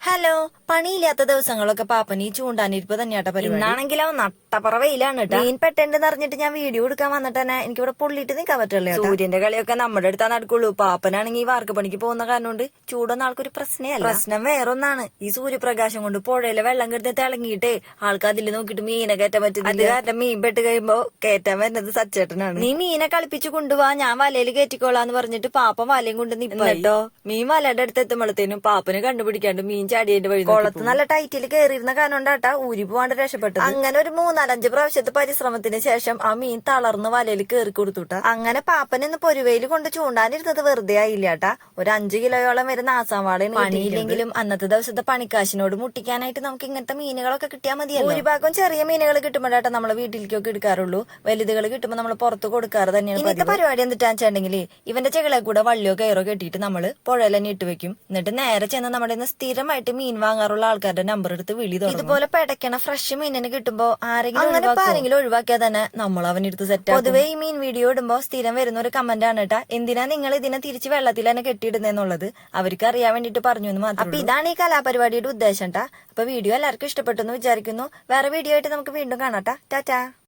Hello, പണിയില്ലാത്ത ദിവസങ്ങളൊക്കെ പാപ്പന് ഈ ചൂണ്ടാനിരിപ്പ് തന്നെയാട്ട പരിപാടി. ഇന്നാണെങ്കിലോ നട്ടപ്പറ വെയിലാണ് കേട്ടോ. മീൻ പെട്ടെന്ന് അറിഞ്ഞിട്ട് ഞാൻ വീഡിയോ എടുക്കാൻ വന്നിട്ട് തന്നെ എനിക്കിവിടെ പൊള്ളിട്ട് നിൽക്കാൻ പറ്റില്ല. സൂര്യന്റെ കളിയൊക്കെ നമ്മുടെ അടുത്താ നടക്കുള്ളൂ. പാപ്പനാണെങ്കിൽ ഈ വാർക്ക് പണിക്ക് പോകുന്ന കാരണം കൊണ്ട് ചൂടൊന്നും ആൾക്കൊരു പ്രശ്നമല്ല. പ്രശ്നം വേറൊന്നാണ്, ഈ സൂര്യപ്രകാശം കൊണ്ട് പുഴയിലെ വെള്ളം കിടന്ന് തിളങ്ങിയിട്ട് ആൾക്ക് അതിൽ നോക്കിയിട്ട് മീനെ കയറ്റാൻ പറ്റും. അത് കാരണം മീൻ പെട്ട് കഴിയുമ്പോ കയറ്റാൻ വരുന്നത് സച്ചേട്ടനാണ്. നീ മീനെ കളിപ്പിച്ചു കൊണ്ടുപോവാ, ഞാൻ വലയിൽ കയറ്റിക്കോളാന്ന് പറഞ്ഞിട്ട് പാപ്പൻ വലയും കൊണ്ട് നിന്നിട്ടോ മീൻ വലയുടെ അടുത്ത് എത്തുമ്പോഴത്തേനും പാപ്പന് കണ്ടുപിടിക്കാണ്ട് മീൻ ചാടിയതിന്റെ വഴി കുളത്ത് നല്ല ടൈറ്റിൽ കയറിയിരുന്ന കാരണം കൊണ്ടാട്ടാ ഊരി പോവാണ്ട് രക്ഷപ്പെട്ടത്. അങ്ങനെ ഒരു 3-4 പ്രാവശ്യത്തെ പരിശ്രമത്തിന് ശേഷം ആ മീൻ തളർന്ന് വലയിൽ കയറി കൊടുത്തുട്ട. അങ്ങനെ പാപ്പൻ ഇന്ന് പൊരുവയിൽ കൊണ്ട് ചൂണ്ടാനിരുന്നത് വെറുതെ ആയില്ലാട്ടാ. ഒരു 5 കിലോയോളം വരുന്ന ആസാവാളയാണ്. പണിയില്ലെങ്കിലും അന്നത്തെ ദിവസത്തെ പണിക്കാശിനോട് മുട്ടിക്കാനായിട്ട് നമുക്ക് ഇങ്ങനത്തെ മീനുകളൊക്കെ കിട്ടിയാൽ മതിയല്ലോ. ഭൂരിഭാഗം ചെറിയ മീനുകൾ കിട്ടുമ്പോഴാട്ടാ നമ്മളെ വീട്ടിലേക്കൊക്കെ എടുക്കാറുള്ളൂ. വലുതുകൾ കിട്ടുമ്പോൾ നമ്മൾ പുറത്ത് കൊടുക്കാറ് തന്നെയാണ്. ഇന്നത്തെ പരിപാടി എന്തിട്ടാന്ന് വെച്ചിട്ടുണ്ടെങ്കിൽ ഇവന്റെ ചെകളെ കൂടെ വള്ളിയോ കയറോ കെട്ടിയിട്ട് നമ്മള് പുഴയിൽ തന്നെ ഇട്ട് വെക്കും. എന്നിട്ട് നേരെ ചെന്ന് നമ്മുടെ സ്ഥിരമായിട്ട് മീൻ വാങ്ങാറുള്ള ആൾക്കാരുടെ നമ്പർ എടുത്ത് വിളി തുടങ്ങും. ഇതുപോലെ പെടക്കണ ഫ്രഷ് മീനിന് കിട്ടുമ്പോ ആരെങ്കിലും ഒഴിവാക്കിയാൽ തന്നെ നമ്മൾ അവനെടുത്ത് സെറ്റ്. പൊതുവെ ഈ മീൻ വീഡിയോ ഇടുമ്പോ സ്ഥിരം വരുന്ന ഒരു കമന്റ് ആണ് കേട്ടാ, എന്തിനാ നിങ്ങൾ ഇതിനെ തിരിച്ച് വെള്ളത്തിൽ തന്നെ കെട്ടിയിടുന്നെന്നുള്ളത് അവർക്ക് അറിയാൻ വേണ്ടിട്ട് പറഞ്ഞു എന്ന് മാത്രം. അപ്പൊ ഇതാണ് ഈ കലാപരിപാടിയുടെ ഉദ്ദേശം ട്ടാ. അപ്പൊ വീഡിയോ എല്ലാവർക്കും ഇഷ്ടപ്പെട്ടു എന്ന് വിചാരിക്കുന്നു. വേറെ വീഡിയോ ആയിട്ട് നമുക്ക് വീണ്ടും കാണാട്ടാ. ടാറ്റാ.